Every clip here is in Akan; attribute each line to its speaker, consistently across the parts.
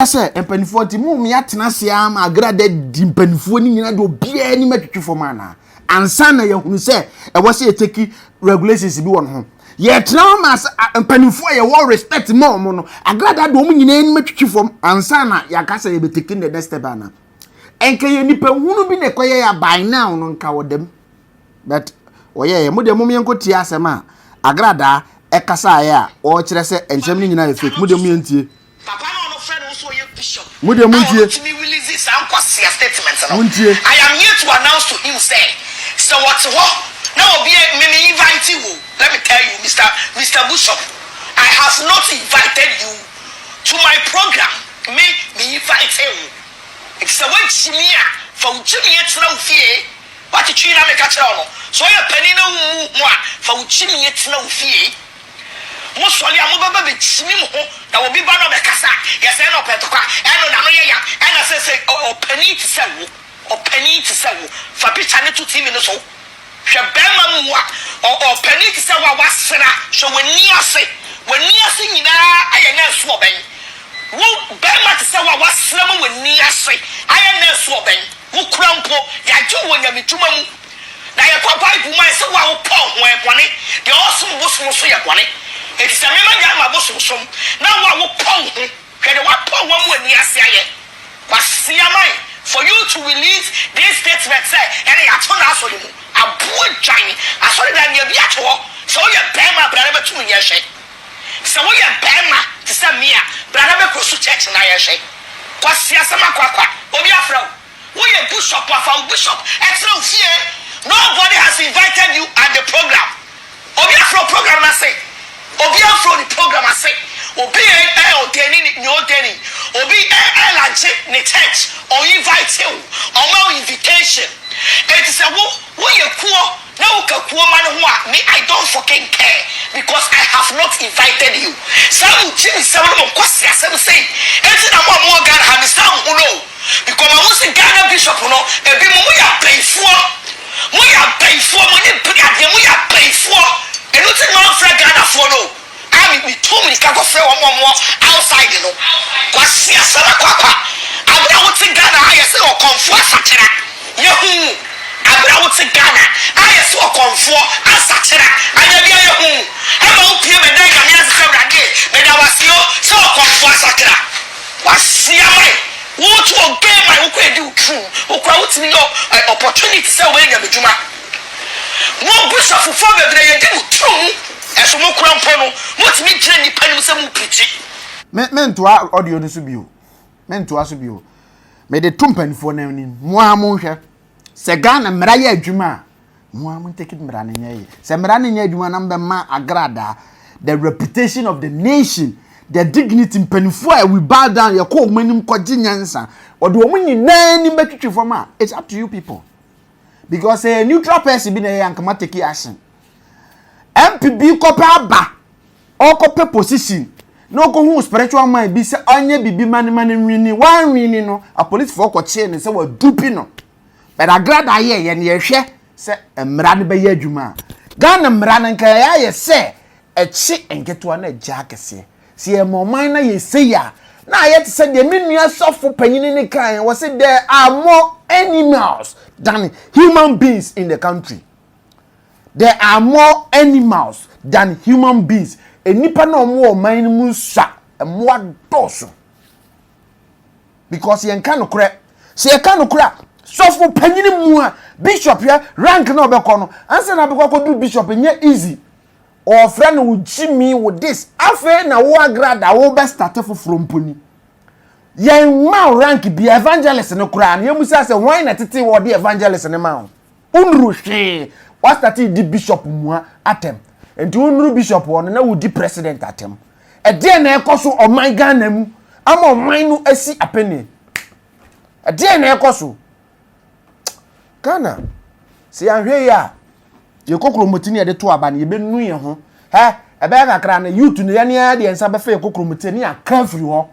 Speaker 1: Say empanifo nti mu me atena se ama Agradaa di empanifo ni nyina do bia ni matwetwe fo mana ansa na yehunu se e wo se eteki regulations bi won ho ye tena ma empanifo ye wo respect mo no Agradaa do mu nyina ni matwetwe fo ansa na yakasa ye beteki the next step ana enke ye nipa hunu bi ne koye ya by now no nka wodem but oye mu de mu me nkoti asema Agradaa e kasa ya o kire se encham ni nyina ye fake mu de mu yentie
Speaker 2: Muntie. I am here to announce to him, say, so what's what? Now, me invite you. Let me tell you, Mr. Bishop, I have not invited you to my program. Me invite you. It's a way to me for Jimmy at no fear. What did you make a channel? So you're penny no more for Jimmy at no fear. Most of them will be that will be bad on the Cassa. Yes, I know Petroka, and I say, oh, penny to sell, or penny to sell for pitch and 2 minutes. Shabama or penny to sell what was Senna. So when near say, I am not swabbing. Who Bama to sell what was Slammer when near say, I am not swabbing. Who crumple, Yaju when you meet to mum. Now, your papa, who might say, well, Paul, where one, the awesome was no say upon it. It's a man my bosom. Now I will pong him. Can what pong one when you say it? But see, for you to release this statement, say, and I told us for you. A boy Chinese. I saw that you're the so you're Bama, brother, 2 years. So you're Bama to send me, brother, cross to church and I say, what's Siasama Quaqua? Obiafro. We a bishop of our bishop. Excellent here. Nobody has invited you at the program. Obiafro program, I say. Obi afro the program I say obi oteni ni oteni obi lunch ni church or invite you or no invitation it is a wo ye kuo na wo ka kuo man ho a me I don't fucking care because I have not invited you some Jimmy some mo kwasi asem say enti na mo Ghana ha me some no because I was in Ghana bishop no e bi mo ya payfo mo ni priade mo ya payfo and it's not for Ghana for no. I mean, told me to go for one more outside, you know. What's your son? I would say Ghana, I saw comfort. Yahoo! I would say Ghana, I saw comfort as such. I never hear I'm okay, and then I'm here to come again. But I was you so comfort. What's your way? What will get my okay do true? Who crowds me opportunity to say, when you're Juma. One bush of father, they do true. As a more crown panel, what's me training panel some pretty?
Speaker 1: Men to our audio this will men to us you. Made a tumpen for naming Moamonha. Sagana Mraya Juma. Moamon take it Mranny. Samrani Juma number ma Agradaa. The reputation of the nation, the dignity in Penfoy will bow down your cold minimum contingency. Or do we need any better for ma? It's up to you people. Because a neutral person been a young take action. MPB kopa ba or kopa position no go who spiritual mind be say onye bibi mani wini one wini no a police for ko che ne say wa dupi no but Agradaa ye ye ne hwe say emra ne be ye adwuma Ghana mra ne nka ya ye say echi enketo na agya kese se e moman na ye say ya na ye te say de menua sofo panyini ne kan wo say there are more animals than human beings in the country. There are more animals than human beings. And nipa no more mind musa and more doso. Because you can't crack. See, you can't crack. So for penny more bishop here, rank no becono. Answer na because do bishop and yet easy. Or friend with Jimmy with this. After na Agradaa will best start from pony. Yen ma rank be evangelist no cry. You must say why not titi or the evangelist in the mount. Unrushi. What's that the bishop mua atem? And to unru bishop one na would the president atem. A dear na ekoso o my Ghana mu. Am o mine no asi apeni. A dear na ekoso. Ghana. See anhwe ya. Ye kokro motini de to aba na ye benu ye ho. He e be kakra na youth no ye ne de ensa be fe kokro motini aka free ho.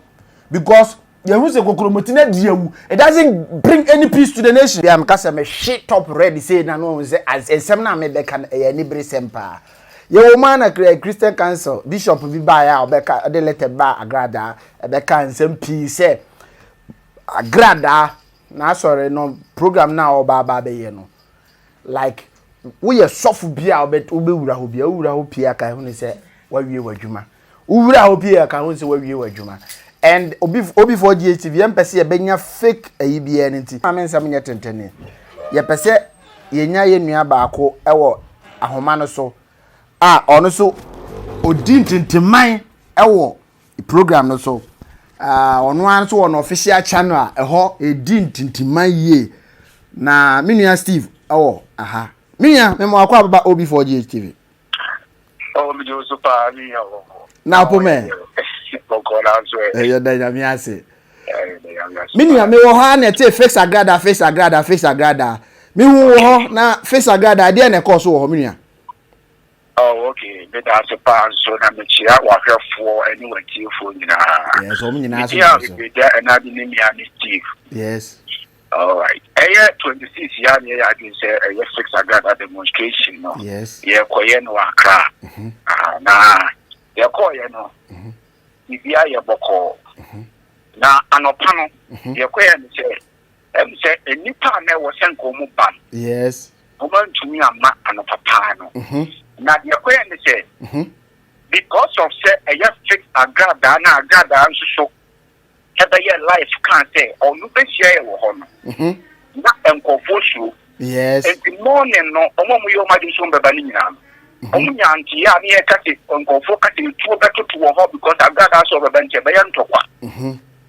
Speaker 1: Because you say kokromotina diawu. It doesn't bring any peace to the nation. Yeah, I'm me shit top ready say na no say as sem na me be kan e ni bre sempa. Ye woman a Christian Council Bishop bi ba ya obeka de letter ba Agradaa ebeka nsem pi say Agradaa na sorry no program na oba ba be ye no like we ye sofu bia obewura ho bia owura ho pia ka hu ni say wawie wadwuma owura ho pia ka hu say wawie wadwuma and obi for GTV empese ye benya fake ayi bia nti amensam nye tentene ye pese ye nya ye nua ba ako ewo ahoma no so ono so odi ntintiman ewo program no so ono an so on official channel eho edi ntintiman ye na menua Steve aha menua me mo akwa baba OB4GH TV
Speaker 3: mi jo super mi
Speaker 1: na po me
Speaker 3: ko na so
Speaker 1: yo da ya mi ase menua me wo ha na te face Agradaa me wo ho na face Agradaa de na course wo ho menua.
Speaker 3: Oh, okay. But that's a pan so that me chia wa hwefo any wati fo nyina.
Speaker 1: Yes, o nyina so.
Speaker 3: Yeah, we there another name ya Steve.
Speaker 1: Yes.
Speaker 3: All right. 26 year near I can say a fix Agradaa demonstration no.
Speaker 1: Yes.
Speaker 3: Yeah, koye no Accra. Na yeah koye no. Bibia ye boko. Na anopa no. Yeah koye no say enipa na wo senko mu ban.
Speaker 1: Yes.
Speaker 3: O man tumi ama anopa pa no. Na the question is because of say a fix Agradaa na Agradaa so ebe ye life can say or no be share wo ho no na enkofo su
Speaker 1: yes
Speaker 3: in the morning no omo mu yo madi so beba ni nyina omo nyanti ya na ye kate enkofo kate tu beto to wo ho because Agradaa so beba nche be ye ntokwa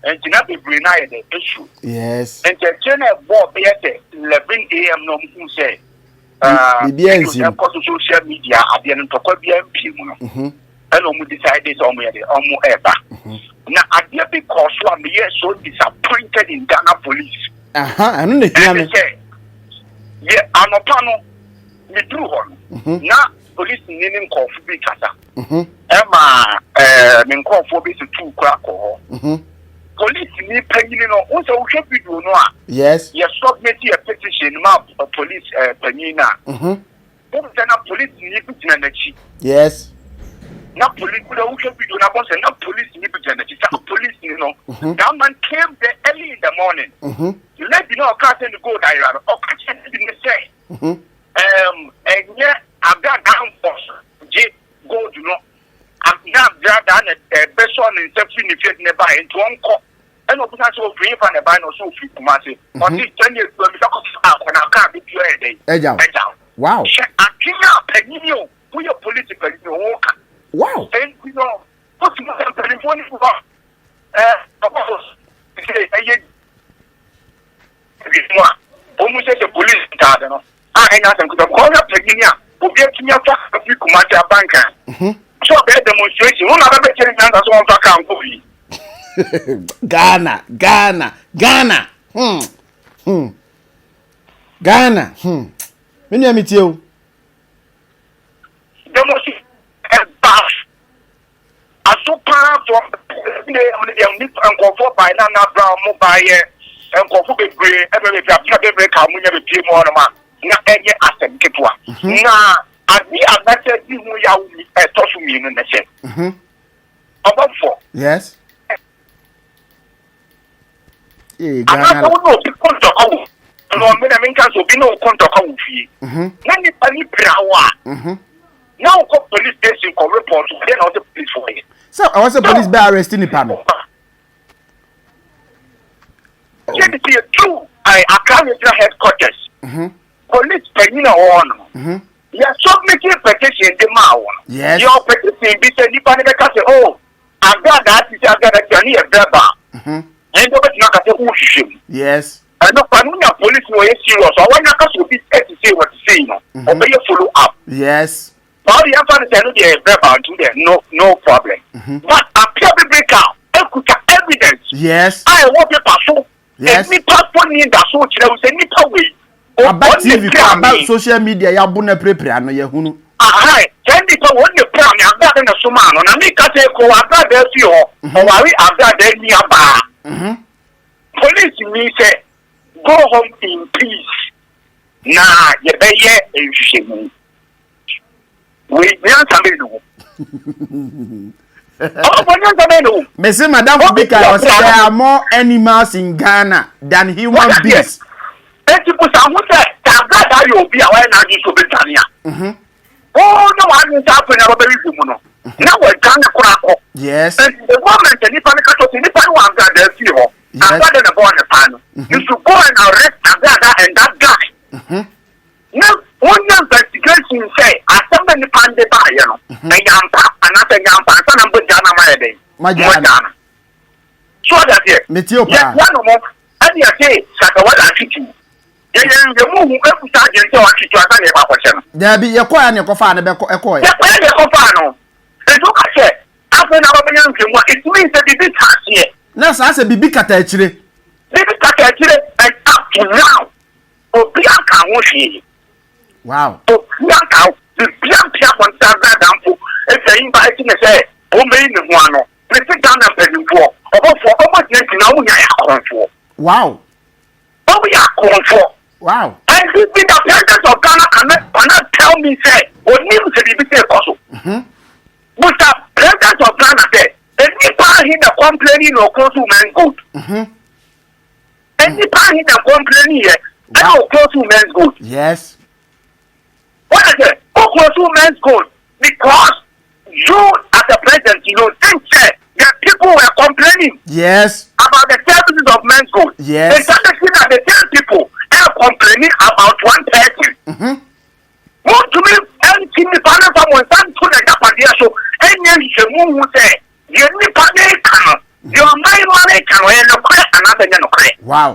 Speaker 3: and na be bring na ye the issue
Speaker 1: yes
Speaker 3: and the channel board be ye 11 am no mu say social media at the end of the and decided on eba. Now, I did because I'm so disappointed in Ghana police.
Speaker 1: I don't know.
Speaker 3: Yeah, I'm a panel. Me do one. Now, police needing coffee be kata. Emma, men call for this 2 crack or police need penny no also should be do no.
Speaker 1: Yes.
Speaker 3: You submit a petition map of police penina. Police need to
Speaker 1: yes.
Speaker 3: Now police could also be doing a police need to police, you know. That man came there early in the morning. You let you know can't go there or can't say. And yet I've got down for go to know. I've done a best one in something if you never into one call. And no potential of free and a buy no so free to massive. Or this 10 years when I can't be pure a day.
Speaker 1: Wow.
Speaker 3: I can't penny you who your political walk.
Speaker 1: Wow.
Speaker 3: And you know, what's more than telephone for almost a police card. I could have called up Virginia, who get to me a few commercial banker. So bad demonstration, one other better than that's one back and movie.
Speaker 1: Ghana. Ghana. Many meet you.
Speaker 3: Demonstration bash. A super for and go for by Nana Brown mobile and go for every come when you pay more man. Not any asset get one. Now, I be a better thing we are a toss me in the set. About 4.
Speaker 1: Yes.
Speaker 3: I don't know the contact. No, I mean, can be no contact with you. Nani pani prawa. Now, police station can report. Then, all the police for you.
Speaker 1: So, I was a police by arresting the panel.
Speaker 3: Yes, true. I can't headquarters. Police penina on. You are submitting a petition the mouth.
Speaker 1: Yes.
Speaker 3: Your petition be said, you say, oh, I've got that. I've got a journey of Brabant. And nobody not at the
Speaker 1: yes.
Speaker 3: I know police no serious. I want to be to say what to say. Obey your follow up.
Speaker 1: Yes.
Speaker 3: All the answer is verbal to them. No problem. But a pure break out. Evidence.
Speaker 1: Yes.
Speaker 3: I want to pass.
Speaker 1: Yes.
Speaker 3: Any passport in the so there was any way.
Speaker 1: About TV, about social media, ya bune prepare no ye hunu.
Speaker 3: Right. Then people want the plan. I'm not in a suman. And I make a take over there few. Or worry about there nearby. Police me say go home in peace. Nah, you be here in shame. we answer me no. Oh, when you answer me no.
Speaker 1: Messi Madam Bika, there are more animals in Ghana than human beings.
Speaker 3: People who say that you be aware now to Britannia. Oh, no one is happening about the now we're Ghana Kurako.
Speaker 1: Yes.
Speaker 3: And the woman and if I got to the one that they feel, I'm not in a born panel. You should go and arrest Agradaa and that guy. Now, one investigation say, I somebody found the buyer, and Yampa, and I think Yampa, and I'm good Ghana my day. My Ghana. So that here, Metio, yes, one more, and you say, Sakawala Kitty. The move every time you go to a question. There be your coin and your coffin, a coin. Yes, Cofano. And look at it. After our young it means that it is here. Now, as a bibi catachre. Bibi catachre, and up to now. Oh, Bianca, won't she? Wow. Oh, Bianca, the Bianca on Saturday, if they invite me, say, oh, maybe one. Let's sit down and pay you for. For almost 19 hours. Wow. Oh, we are calling for. Wow. And the president of Ghana cannot tell me, say, or name to be say also. But the president of Ghana said, any in the complaining or consumer good. Any party in the complaining here, no consumer good. Yes. What is it? Consumer good. Because you, as a president, you know, think that people were complaining. Yes. About the services of men's good. Yes. And that the 10 people are complaining about one person. Want to me anything the panel someone stand to the Japanese so any who say you need panel can your money can another no. Wow.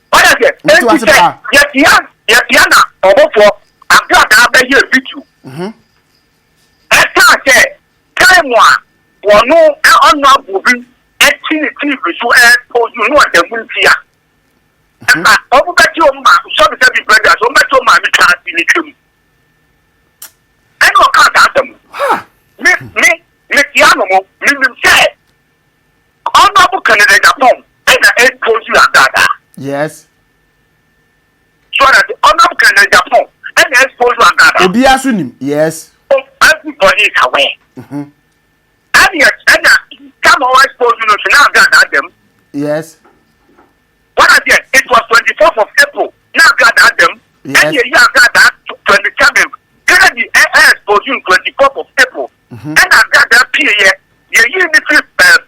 Speaker 3: What is it? Yes, Yana or for Agradaa be here with you. I can't say time one no honorable activity so you know the movie. Over back to your man, some of the brothers, over back to my class in the tree. I know can't ask them. Me, Piano, me, say, honorable candidate at home, and I told you Agradaa. Yes. So that the honorable candidate at home, and I told you Agradaa. Obiasunim, yes. Oh, everybody is aware. And yet, come on, I suppose you know, now Agradaa them. Yes. What I did, it was 24th of April. Now Agradaa them. Yes. And you Agradaa 27th. Kennedy exposed you 24th of April. And Agradaa PA, the unity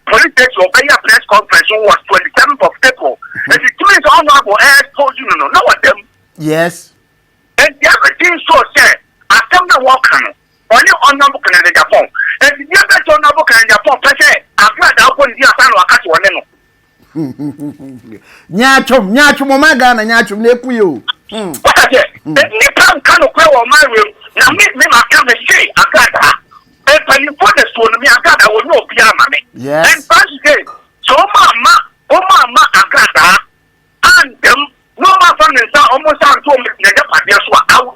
Speaker 3: police station or press conference was 27th of April. And the two is honorable exposed you no one of them. Yes. And the other thing so said, I tell the worker, only honorable Canada Japan. And the other honorable Canada Japan, Agradaa upon the Asano Akati Waneno. Nyachum omagana nyachum nepuyo. What is it? Ni pan kanu kwa o marry na me ma ka me say Agradaa. E pa you for the so me Agradaa wo no bia ma me. Yes. And pass it. So mama Agradaa and them no ma fa me say almost am to me na pade so awu.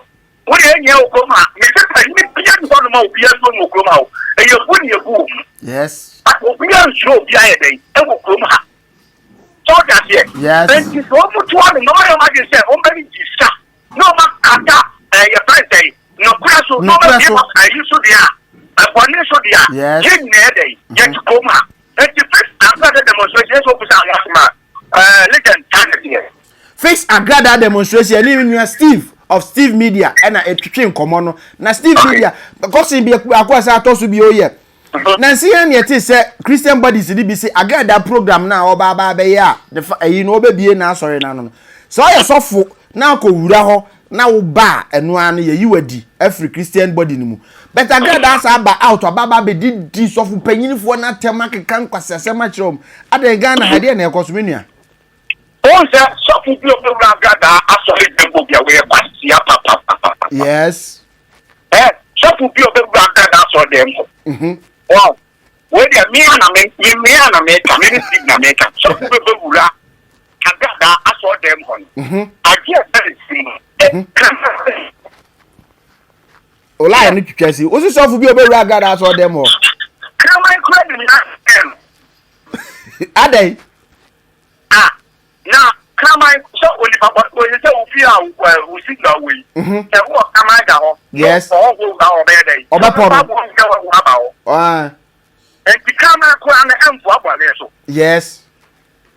Speaker 3: Wo ye nye okoma me say pa me bia no no ma bia so no okoma o. E ye bu ni ebu. Yes. But bia so bia ye dey. E wo okoma. So that yes. And it's almost one no matter say many discuss. No matter your friend no question no matter I used to there. For me so there. Yes. Get come. And the first Agradaa demonstration officer legend here. Face Agradaa demonstration even you Steve of Steve Media and a twin common no. Na Steve Media because he be akwasa atosu bi oye. Nancy and yet say Christian bodies be say Agradaa program now or baba be ya you know be na sorry na. So I sofo na ko wura ho na wo ba eno an ye yiwadi every Christian body ni mu. But Agradaa sa ba out baba be di sofo panyinfo na tema kekan kwasese ma kirom. Ade Ghana hade na ekosomenia. O se sofo bi o Agradaa asori dembo bia we kwasia papa. Yes. Sofo bi o Agradaa asori dembo. Wow. Where the me and me community na make so people wura Agradaa aso dem hon. I get very simple. Ola ni twetwasi. O so fu bi obewura Agradaa aso dem ho. Can my credit na dem. Adai. Now come on, so when you say we feel we see that way. And what am I down?
Speaker 1: Yes.
Speaker 3: Or go down there. And the camera crown and for what there so.
Speaker 1: Yes.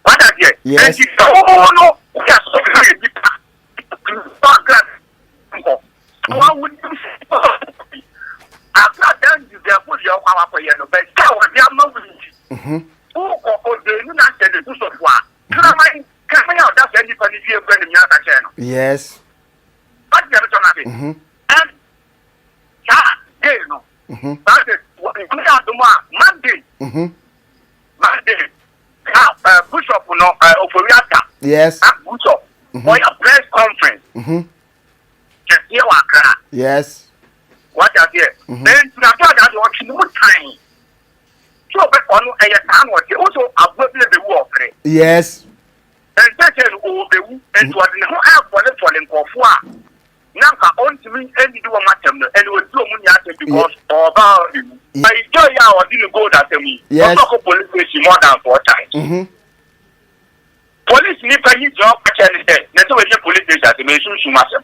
Speaker 3: What are you?
Speaker 1: Yes.
Speaker 3: Oh no, just so great. What would you say? I've not done you there for your power for your best. How are you moving? Oh, they do not say the two of what. Come out, that's any funny fear when you have a channel.
Speaker 1: Yes.
Speaker 3: But you have to have it. And, yeah, you know. That is what we have to Monday. Monday. Bishop, no, Oporiata.
Speaker 1: Yes.
Speaker 3: Bishop. For your press conference. Just here,
Speaker 1: yes.
Speaker 3: What are you? Then, I thought that you want more time. So, but on a time, what you also avoid the war.
Speaker 1: Yes.
Speaker 3: And that is all the and what you have for the falling for. Now, on to me, and you do a matter, and you will do money because of about you. I enjoy our didn't go that to me.
Speaker 1: Yes.
Speaker 3: Police station more than 4 times. Police need to use your question. That's why the police station to make sure you must.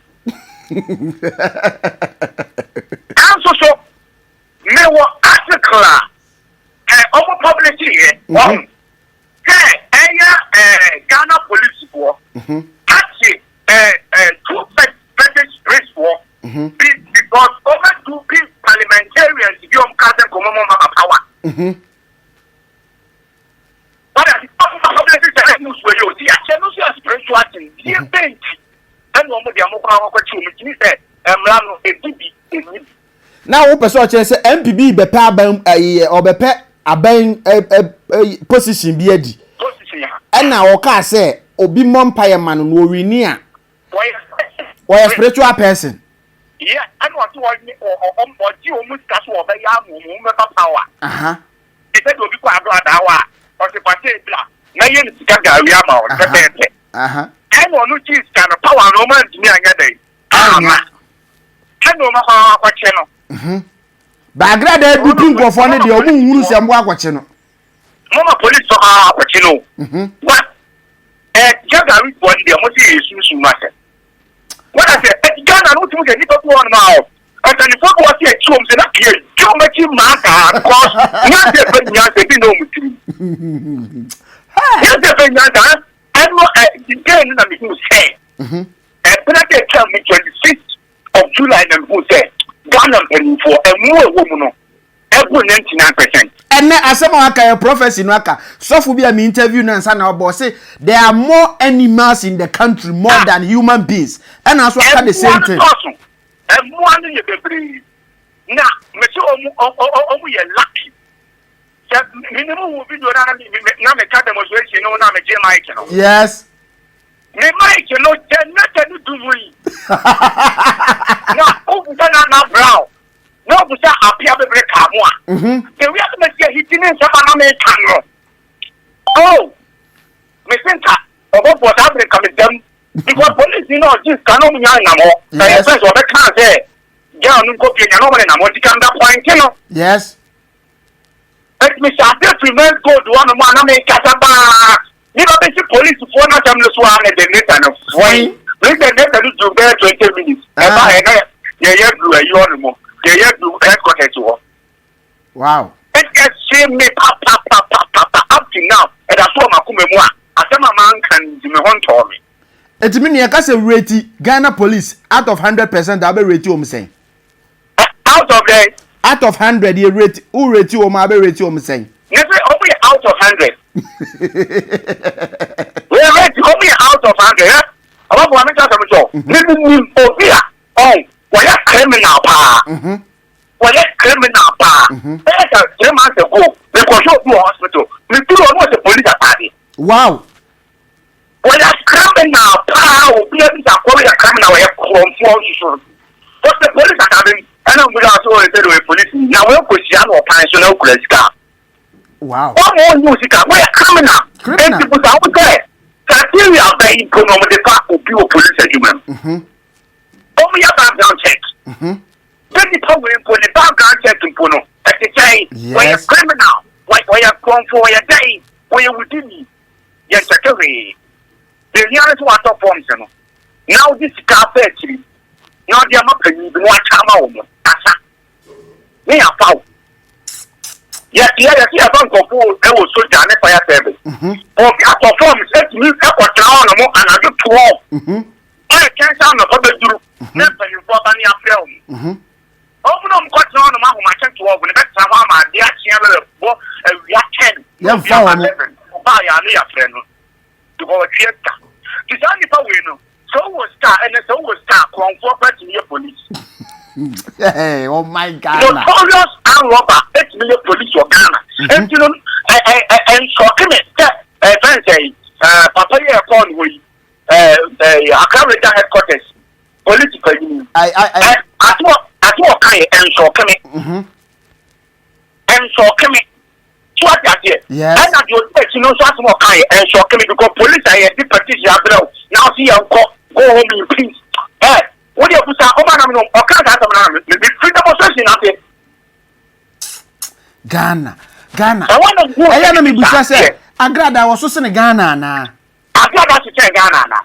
Speaker 3: I'm so me wa article omo publish here Ghana police for actually two percentage race for because over two big parliamentarians if you can't come on power. But the public news where you see a channel spiritual thing here bench and one of the amokwa opportunity say emlano ebibi
Speaker 1: now wo person che say MPB be pa aban or be pe aban position bi adi and na wo ka say obi mompaye man no wini a why spiritual person
Speaker 3: yeah and what or ti o mu staff wo be ya mu me power e say obi kwa Agradaa wa o se party bla na ye ni sika ga wi ama o se be and no cheese can power no man to me anya dey and no ma kwa cheno
Speaker 1: ba Agradaa du pingo for ne de o mu nwuru se mbo akwache no
Speaker 3: mama police so akwache no what jaga wi one dey mo see isusu mate what I say Ghana no tumi get ni to one now and the fuck was here chum say na clear you make him matter because na dey be nya say bi no mutiri ya dey be nya da and no again na me say but I tell me 26th of July and who say Ghana for a more woman no every 99%.
Speaker 1: And asema aka your prophecy no aka so for be am interview na nsa na obo say there are more animals in the country more than human beings and as well the same thing.
Speaker 3: And one you be na me say omu ye lucky. Minimum will be na me ka demonstration no na me je mic no.
Speaker 1: Yes.
Speaker 3: Me mic no ten do we. Na obu na brown. No busa apia be break amwa. The we have to say hitting some na me kan. Oh. Me think obo for that break come them because police you know just cannot me na mo. The friends obo kan say girl no go be na mo na mo can that point you know.
Speaker 1: Yes.
Speaker 3: Let me say that prevent go do one mo na me kasa ba. Ni ba be police for na Shameless one the net and fine. Let the net do 20 minutes. E ba e blue you on mo. Yeah, you headquarters to.
Speaker 1: Wow.
Speaker 3: It gets same me up to now. And that's what Makumemwa. I said my man can do me one for me.
Speaker 1: It mean you can say rate Ghana police out of 100% I be rate you saying.
Speaker 3: Out of
Speaker 1: 100 you rate who rate you I be rate you saying.
Speaker 3: Yes, only out of 100. We rate only out of 100. I want to make sure oh. Why a criminal pa? Why a criminal pa? That's a 3 months ago. They go to the hospital. We do not want the police party.
Speaker 1: Wow.
Speaker 3: Why a criminal pa? We are a criminal. We are from what's the police academy? And I'm going to say to the police. Now we're Christian or pensional police.
Speaker 1: Wow.
Speaker 3: One more music. We are criminal. And people out there. We are very economic. The fact of people police human. Only a background check. Then the power for the background check in Puno. At the say, why a criminal? Why a crime for a day? Why you would me? Yes, secretary. The nearest water forms, you know. Now this cafe actually. Now they are not paying the one time out. Asa. Me a foul. Yes, I don't go for I was so done fire service. Or the performance let me up or down and I do 12. I can't sound of other group. Never you bought any film. Open on got on the mouth of my check to open the next time I'm the action we are 10.
Speaker 1: Yeah,
Speaker 3: 11. Buy a friend to go a theater. It's only for winner. So was star and so was star comfort in your police.
Speaker 1: Hey, oh my God.
Speaker 3: Notorious and robber, 8 million police for Ghana. And you know, and shocking it, Papa, you're calling with Agradaa headquarters, politically. At what kind and shocking it. And shocking it. What that is?
Speaker 1: Yes.
Speaker 3: And that you know, so more kind and shocking it because police are a petition. Now see, I'll go home in peace. What do you put up? I can't have the freedom of association.
Speaker 1: Ghana.
Speaker 3: I
Speaker 1: am a Busa say, Agradaa was also in Ghana.
Speaker 3: Agradaa to check Ghana.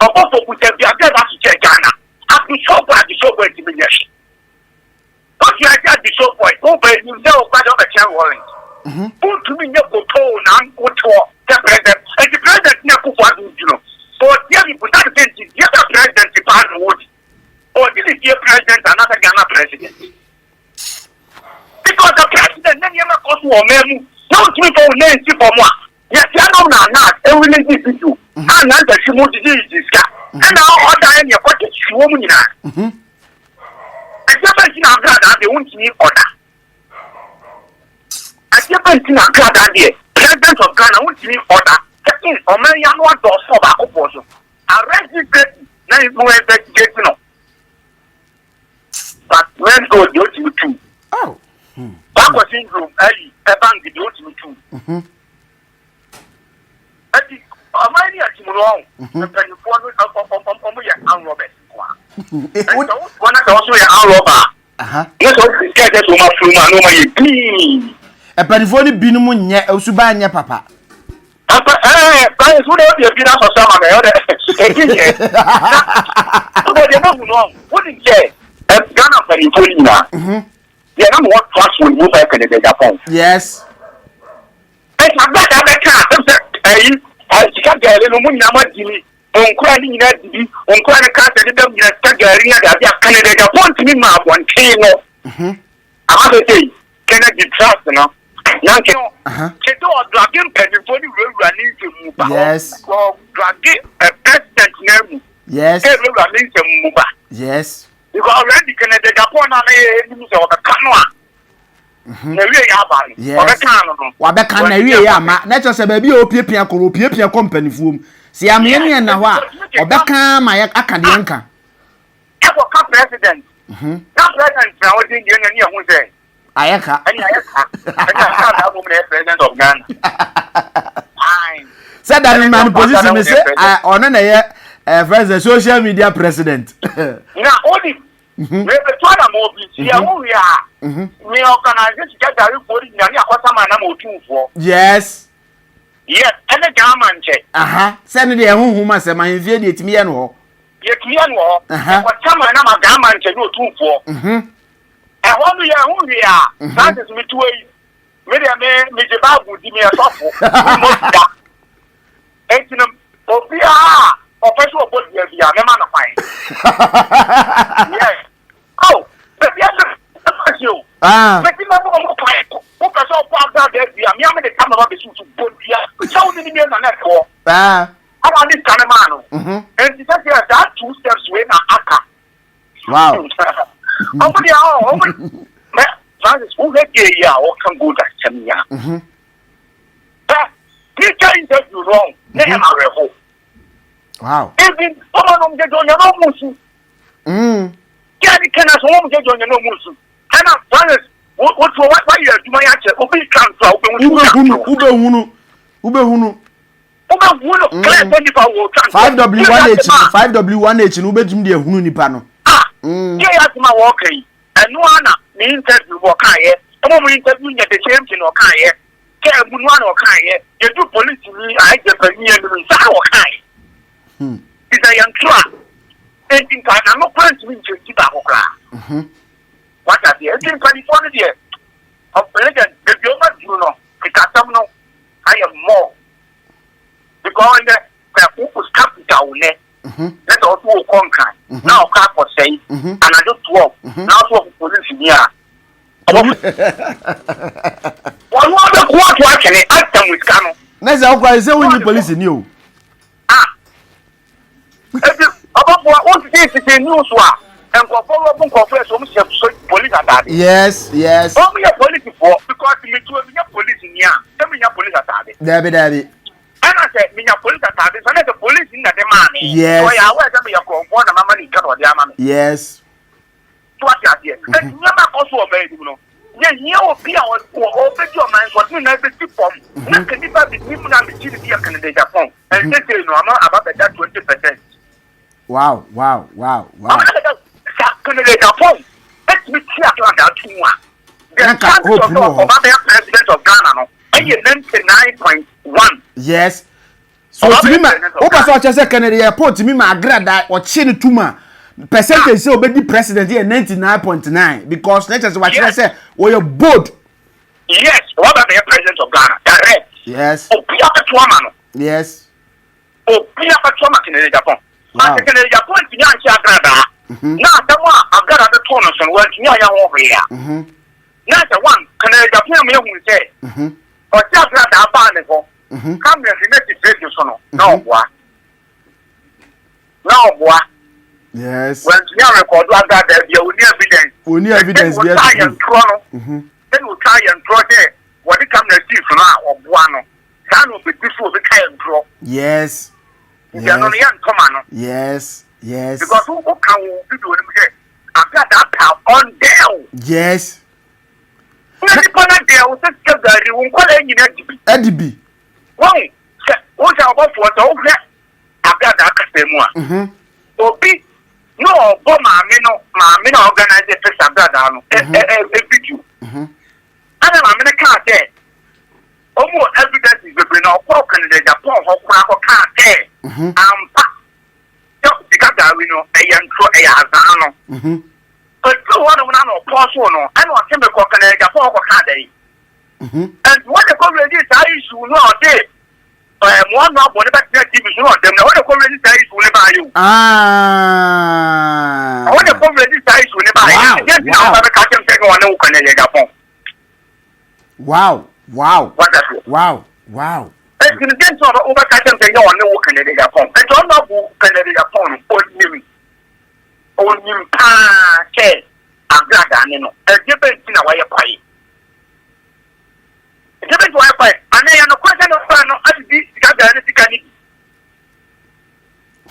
Speaker 3: A photo with the Agradaa to check Ghana. At the shop at the shop where to be yes. But you are the shop boy, open you know part of a chair warrant. Put to me your photo and put the president. And the president never for you know. Or the president, the other president, the party would. Or this is your president, another Ghana president. Because the president, then you never cost one man. Don't we go name for one? Yes, you know not. Every lady people. And not that she won't do this guy. And now order in your pocket, she won't win. I never seen Agradaa, they won't need order. I never seen Agradaa, president of Ghana won't need order. Or many young ones or so back opposite. Arrest this person, now you go investigate, you know. But when go do you too?
Speaker 1: Oh.
Speaker 3: That was in room, a bank did you too. But a many are too long. The penny for and Robert. One is also a robber. Yes, I get that woman from my clean.
Speaker 1: A penny for the binum, yet, Usubanya, papa.
Speaker 3: I would have been out of some what did you say? Ghana for the Polina. They don't want trust will move back in the Japan.
Speaker 1: Yes.
Speaker 3: And I'm not a car. I can't get a little money. I'm not Jimmy. On crying that on crying a cat and them get staggering at the Canada. Japan to me, my one came. Another day, cannot be trusted now. Dragging penny for the running to move.
Speaker 1: Yes.
Speaker 3: Or dragging a president name.
Speaker 1: Yes.
Speaker 3: Running to move.
Speaker 1: Yes.
Speaker 3: Because already Canada Japan and the canoe.
Speaker 1: Yes. Wabeka na wie ya ma na cho se ba bi opiepia ko opiepia company fuom si amene na ho a obeka ma ya aka de nka
Speaker 3: e ko ka president na president na odi nge na ni ehun se
Speaker 1: ayeka
Speaker 3: na go me president of Ghana
Speaker 1: said that man position me say ono na ye first social media president
Speaker 3: na odi me be to na mo bi si ehun ya me organize to get for na ni akwasa man na mo tunfo
Speaker 1: yes
Speaker 3: and the German check
Speaker 1: send the ehun ma se man vie de etimi ye no ho
Speaker 3: ye no akwasa man na ma German check no tunfo e ho no ya hu ya that is me to me de me je babu di me sofo mo da entinam obia official body ya me ma na fine yes oh but yes you but you know mo fine ko ka so pa da de ya me am de come about be to body ya so ni me na na ko I want this kind of man and he said that 2 steps way na aka
Speaker 1: wow
Speaker 3: Francis, who get ya or can go that Samia? This guy is you wrong.
Speaker 1: Wow.
Speaker 3: Even someone get on your own musu. Candy can as home get on your own musu. And Francis, what why you do my answer? Open transfer, open
Speaker 1: Ube
Speaker 3: 5W1H
Speaker 1: 5W1H no bedum de hunu nipa no
Speaker 3: yeah my okay and no ana me interview wo kan ye omo mo interview nya the same thing o kan ye ke mu no ana o kan ye you do police ni I get me and me sa o kan It's a young trap. And in fact, I'm not going to meet you to Bakokra. What are the 1824 years of religion? The Yoga Juno, the I am more. Because the focus capital, let us go conquer. Now, car for say, and I just walk. Now, for police here. One other quarter, I can act them with Cano.
Speaker 1: Next, I'll cry, say, we need police in you.
Speaker 3: About what is the news? And for follow-up confess, police attack.
Speaker 1: Yes.
Speaker 3: Only a police for because me to a police in here. Tell me your police attack.
Speaker 1: Debbie.
Speaker 3: And I said, me your police attack. And the police in the money.
Speaker 1: Yes.
Speaker 3: So I wear them your compound and my money cut or their money.
Speaker 1: Yes.
Speaker 3: What you are here? And you never also obey, you know. Yes, you will be our open your mind for doing everything from. Not can never be people and the GDP of Canada phone. And they say, no, I'm not about that 20%.
Speaker 1: Wow.
Speaker 3: Canada phone. Let me see Agradaa to one. The president of Ghana, and you 99.1.
Speaker 1: Yes. So to me, Opa so say Canada airport to me my Agradaa or Chine Tuma percentage say obedi president here 99.9 because let us watch say we are bold.
Speaker 3: Yes, what about the president of Ghana? Direct.
Speaker 1: Yes.
Speaker 3: Opia Petwama.
Speaker 1: Yes.
Speaker 3: Opia Petwama Canada Japan. But Canada Japan to Yanchi Agradaa. Now someone Agradaa the Tonos and work near your over here. Now the one Canada Japan me who say. Or Agradaa Barnacle. Come here, he makes it so no boy.
Speaker 1: Yes.
Speaker 3: When you record Agradaa, you will need evidence.
Speaker 1: We need evidence.
Speaker 3: Then we'll try and draw there. What it come receive now or Buano. Can will be before the kind draw.
Speaker 1: Yes. Yes.
Speaker 3: Because who can be doing it? I've got that power on there.
Speaker 1: Yes. Edibi.
Speaker 3: Why? What's our boss was over? I've got that customer. Obi, no, Mamma organize the first Agradaa, a video. And I'm in a car there. Almost evidence is the brain of Canada, Japan, or car there. The Agradaa, we know, a young crow, a Hazano. But no one of our possible, I know a chemical Canada, Japan, or car day. And what the already is, you know, day. One of whatever TV is not them. What the already is, will never you. What the already is, will never you. Yes, now I can't take on Canada, Japan.
Speaker 1: Wow.
Speaker 3: Wonderful.
Speaker 1: Wow.
Speaker 3: And in the sense of over Canada, Canada, Japan. I don't know Canada, Japan, only Agradaa, you know, a different thing away a pie. A different way, and I am a question of no, I did Gaga.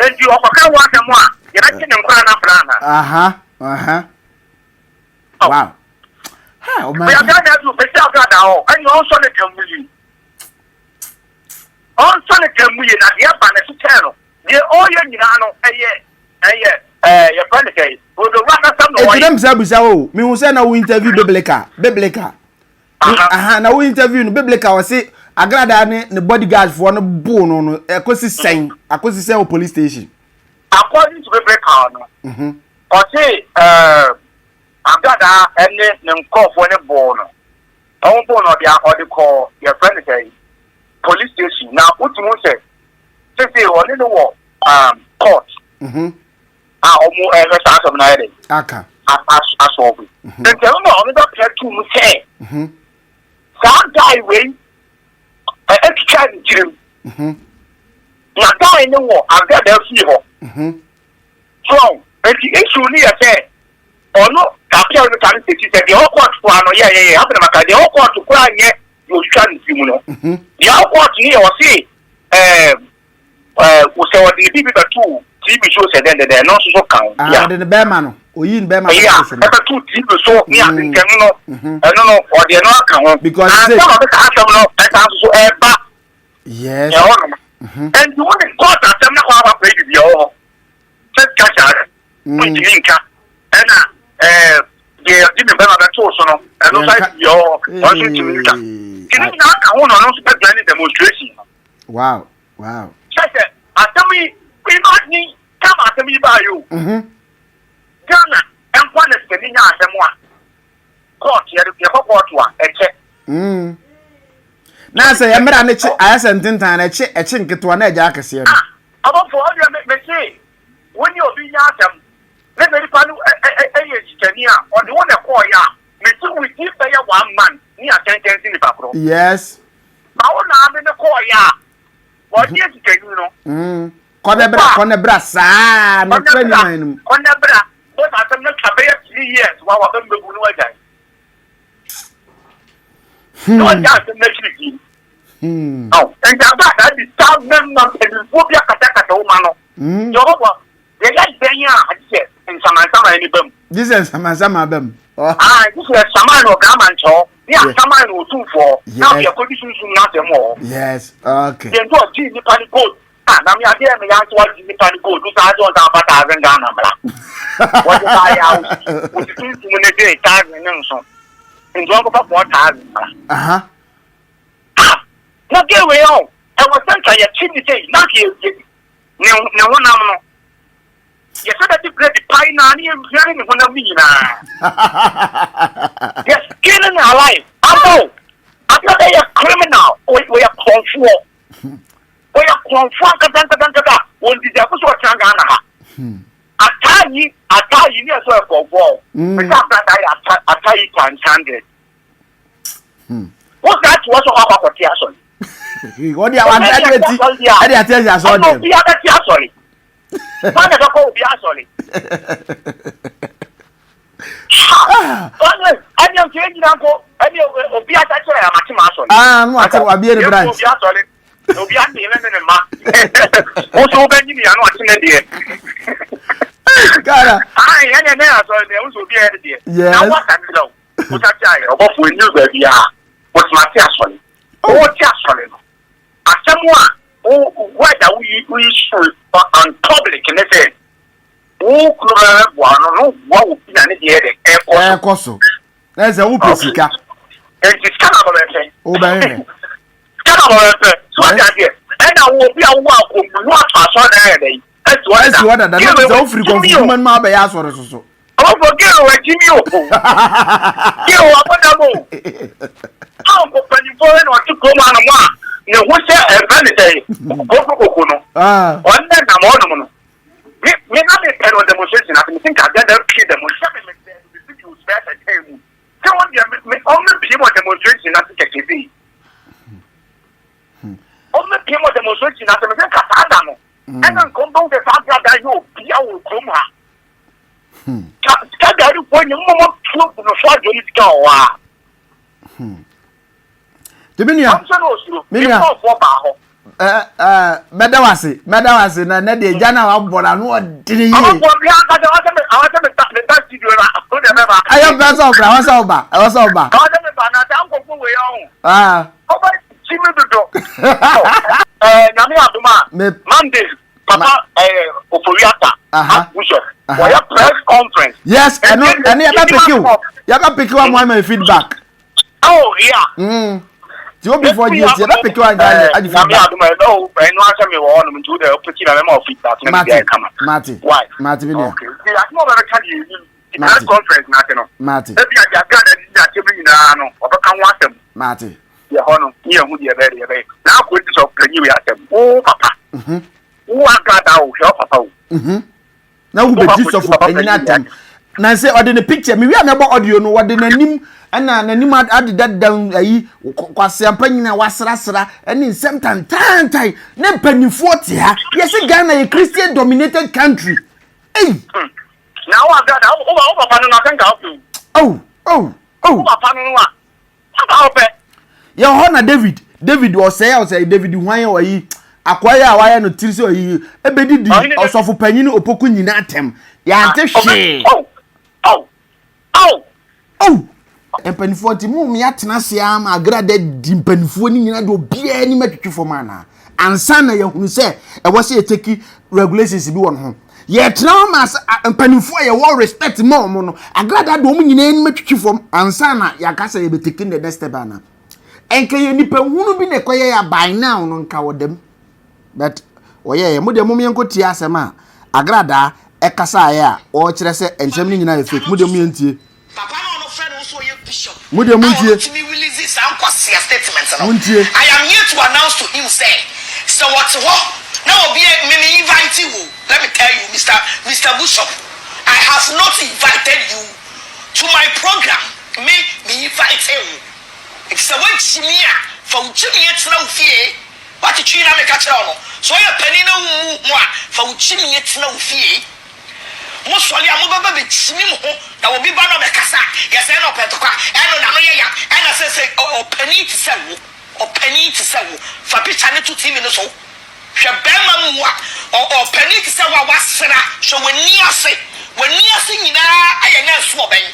Speaker 3: And you are one and one. You're not getting
Speaker 1: Wow. Oh,
Speaker 3: we are going to be Agradaa, and you also let them million. Also let them million at the upper and the channel. The all your your friend case. Will the run some
Speaker 1: them Zabusa, me who send a interview Biblica. Now we interview Biblica was say Agradaa the bodyguard for no bone on a cozy saying, a cozy say police station.
Speaker 3: According to Biblica, or say, Agradaa and then call for a bone. All bone or the call your friend case. Police station. Now, what you say? Say, one in the war, court. Almost every start of night. As always. Then tell me, I'm not here to say. Some guy win a extra dream. Now, die in the war, I've got their fever. So, if the issue near say, or no, after the time, she said, the whole court for the whole court to cry yet, you can't see, you know. The whole court here was say, we say what the people two. TV shows and then they're not so count.
Speaker 1: The Bearman, or in Bearman.
Speaker 3: Yeah, two TV shows, yeah, I don't know, or they're not count.
Speaker 1: Because
Speaker 3: some of the customers so ever.
Speaker 1: Yes.
Speaker 3: And you want to go to them now, I'll play with you. Just catch out. And they didn't better than Tosono, and no side your Washington. Can you not? I want to demonstration.
Speaker 1: Wow.
Speaker 3: Check it. I tell me. Imagine, come at me by you. Ghana, and one is the Nina and one. Court, you have a court one, a check.
Speaker 1: Now say, I'm not I sent in time a chink to an edge. I can see.
Speaker 3: About for all you say, when you're being at them, let me find a or the one that call ya. Me too, we give by 1 month near 10 in the background.
Speaker 2: Yes.
Speaker 3: Now, I'm in the call ya. What yes, you know.
Speaker 2: Conebra, son, not 29.
Speaker 3: Conebra, but I'm not a 3 years while I'm the Bunuaja. No, I'm just a message. Oh, and that is 1,000 months and Phobia Catacata, Mano. Jehovah, they like Benya, I said, and some any bum.
Speaker 2: This is some them.
Speaker 3: This is Saman or Gamancho. Yeah, Saman or 2 for. Now your conditions not more.
Speaker 2: Yes, okay.
Speaker 3: Then do a G Panic Gold. I'm not here, me answer what G Panic Gold. This I don't have a thousand Ghana. What is I out? What is the day? $1,000 and drop about $1,000. Not get away on. I was sent by a chimney say, not you. No one ammo. You said that you play the pine on you and hearing one of me now. Yes, killing alive. I know. I'm not a criminal. We are conform. We are conform. When the devil was Tangana. I tell you, yes, sir, for war. Because I tell you, $100. What's that? What's about the
Speaker 2: what do you want? I tell you,
Speaker 3: sorry. One of the call be sorry. I am changing uncle. I will be at
Speaker 2: I'll be a branch.
Speaker 3: No, be at the 11 also, Benjamin, I'm watching it. I also be at the
Speaker 2: yes.
Speaker 3: What I know. What I tell you, what we knew where we are. What's my sorry? Oh, just sorry. As someone whether we should on public and they say, oh, what would be an idiot?
Speaker 2: Air Cosso. There's a whoopisica.
Speaker 3: And it's kind
Speaker 2: Oh, baby.
Speaker 3: So I did. And I will be a walk what I saw there. That's what
Speaker 2: I don't free human my by us or so.
Speaker 3: Oh, forget what Jimmy. You are what I'm opening for or to come on one. No, what's that? Vanity. One then I'm on. Me not a pen on demonstration. I think I got that kid demonstration. So only people demonstration at the TV. Only people demonstration at the Catano. And then come down the fact that you be our coma. Cada when you want to the fragile go.
Speaker 2: Minia, Medawasi, na de jana wa bola no odiri yi. I am person
Speaker 3: Monday, Papa, press conference.
Speaker 2: Yes, and you pick one feedback.
Speaker 3: Oh, yeah.
Speaker 2: You before you say that pick one guy.
Speaker 3: I know I me want to the opportunity feedback.
Speaker 2: Marty.
Speaker 3: Why?
Speaker 2: Marty.
Speaker 3: Okay. I know that can you in that conference nothing.
Speaker 2: Marty.
Speaker 3: If you are got that you know, or can want them.
Speaker 2: Marty.
Speaker 3: Yeah, honor. You would be very. Now quit this of you at them. Oh, Papa. Who are got out your Papa.
Speaker 2: Now we be this of any na say or the picture me we am about audio no what the nanim na nanim add that down ayi kwase ampanyina wasrasra and in some time na panifo te ha yes Ghana a Christian dominated country hey
Speaker 3: now I got over papa no can help you
Speaker 2: oh
Speaker 3: papa no wa help
Speaker 2: your honor David was say David hwan o yi akwaya awaya no tirisi o yi ebedi osofo panyin opoku nyina atem ya ante hwe empanifo ti mu me atena se am Agradaa di empanifo ni nyina do bia ni matwetwefo ma na ansa na yehunu se e wo se eteki regulations bi won ho ye tena ma empanifo ye wo respect mo no Agradaa do mu nyina ni matwetwefo ansa na yakasa ye beteki the next step na enka ye nipa hunu bi ne koye ya by now no nka wodem but
Speaker 1: oye mo de mo mienko tie asema Agradaa ekasa ya o kire se ensem ni nyina fake mo de mo yentie
Speaker 2: papa no friend so ye bishop
Speaker 1: mo de mo ntie
Speaker 2: to me release this statement
Speaker 1: ntie
Speaker 2: I am here to announce to him say so what now obi me invite you let me tell you Mr. Bishop I have not invited you to my program me invite you it's a way chimia for chimia tna ofie what you na me ka kire ono so ye pani na mu a for chimia tna ofie mo sori amobaba be chimi mo na obi ba no be kasa yes e no petokwa e no na no ye ya e na say opani ti say wo fa picture ne to TV no so hwe bema mu a opani ti say wa wasra so wani ase nyina aye na so oben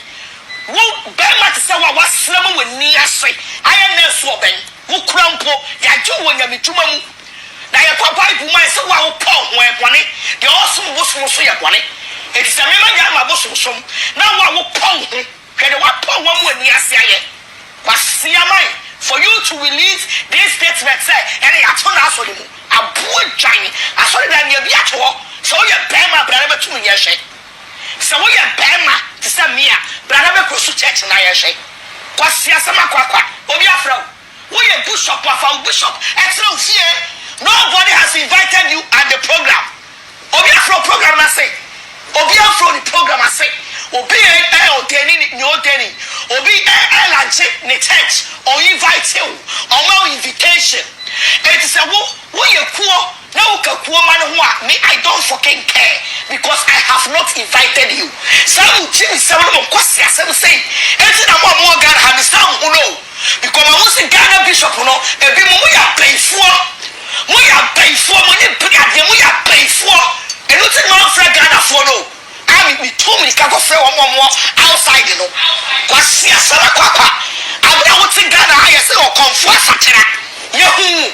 Speaker 2: wo bema ti say wa wasra mo wani ase aye na so oben wo krampo ya ju wo nyamituma mu na ye kwa bible man say wa wo pon ho e bone de osum bosom so ye bone it is a member ya ma bosom som na wa wo pon ho hwe de wa pon wo mu ani ase aye wasia mai for you to release this statement say any atona so ni abu jan aso de na bi ato so ye bema brana betu ye hwe so ye bema ti say me a brana be cross church na ye hwe wasia sama kwakwa obi afro wo ye bishop afa bishop extra ofie nobody has invited you at the program obi afro program na say obi afro the program I say obi oteni ni oteni obi lunch ni church or invite you or no invitation it is a wo ye kuo na wo ka kuo man ho a me I don't fucking care because I have not invited you some Jimmy some mo kwasi asem say enti na mo Ghana have some who know because I was Ghana bishop no ebi mo ya payfo mo ni brigade mo ya payfo enu ti no fra Ghana for no me told me ka go frɛ wo mo outside no kwasi asara kwakwa abra wo ti Ghana aye se o konfo asakira yehu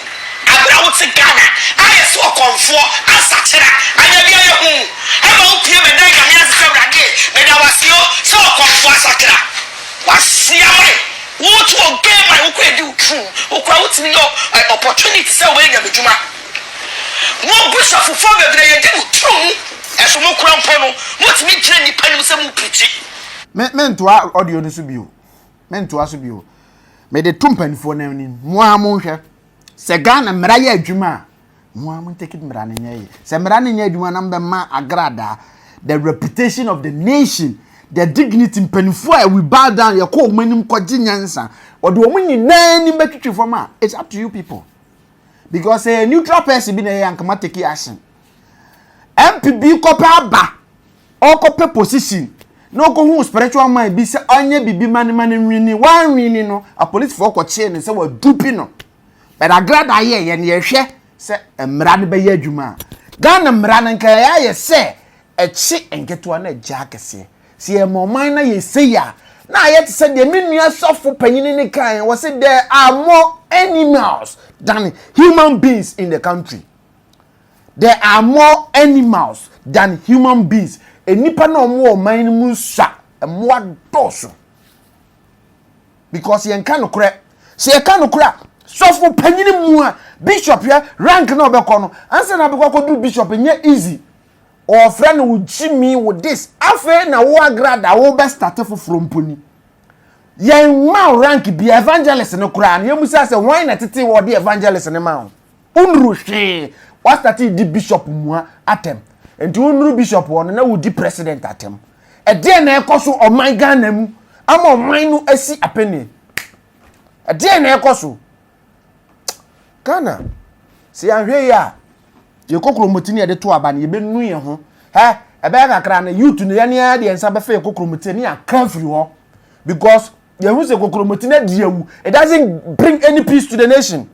Speaker 2: abra wo ti Ghana aye se o konfo asakira anya bia yehu e ma o pie me dan ya me asese brade me da wasio se o konfo asakira kwasi amai wo to o game my wo kwa di utru wo kwa wo ti no opportunity se we nya medjuma wo bishop fo bebre ye di utru eso mo krampo no motimi kire nipa nim se mu pichi
Speaker 1: mentoa audio no so bio mentoa so bio me de tumpanfo na ni mo hwe se Ghana mra ya adwuma mo am take it mra na nyeye se mra na nyeye adwuma na mbema Agradaa the reputation of the nation the dignity mpanfo a we bow down ye ko manim kwaji nyansa ode wo nyina ni betwitwi form a it's up to you people because a neutral person bi na yankama take action MPB kopa ba o kopa position no ko hu spiritual man bi se onye bibi man nwini wan nwini no a police for ko che ne se wa dupi no but Agradaa ye ne ye hwe se emra ne be ye adwuma Ghana mra ne nka ya ye se echi enketo na agya kese se e moman na ye se ya na ye te se de menua sofo panyini ne kan wo se there are more animals than human beings in the country. There are more animals than human beings. Enipa na omo man mu sha emwa doso. Because yen kan okre. Se yen kan okra, so for panyini mu a bishop ya rank na obekọ no. Anse na bekọ ko do bishop nye easy. Or friend wo Jimmy with this. Afa na wo Agradaa wo be start from poni. Yen ma rank bi evangelist no kra na yemusa se why na tete wo the evangelist ne ma. Unru hwe what started the bishop mua atem enti onuru bishop won na wo di president atem e de na ekoso o man Ghana mu ama o man no asi apeni e de na ekoso Ghana si anhwe ya ye kokromotini e de to aba na ye benu ye ho he e be kakra na youth no ye ne de ensa be fe kokromotini aka free ho because ye hu se kokromotini de awu it doesn't bring any peace to the nation.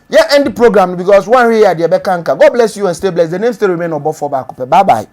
Speaker 1: Yeah, end the program because one way they be kanka. God bless you and stay blessed. The name still remain above for back. Bye bye.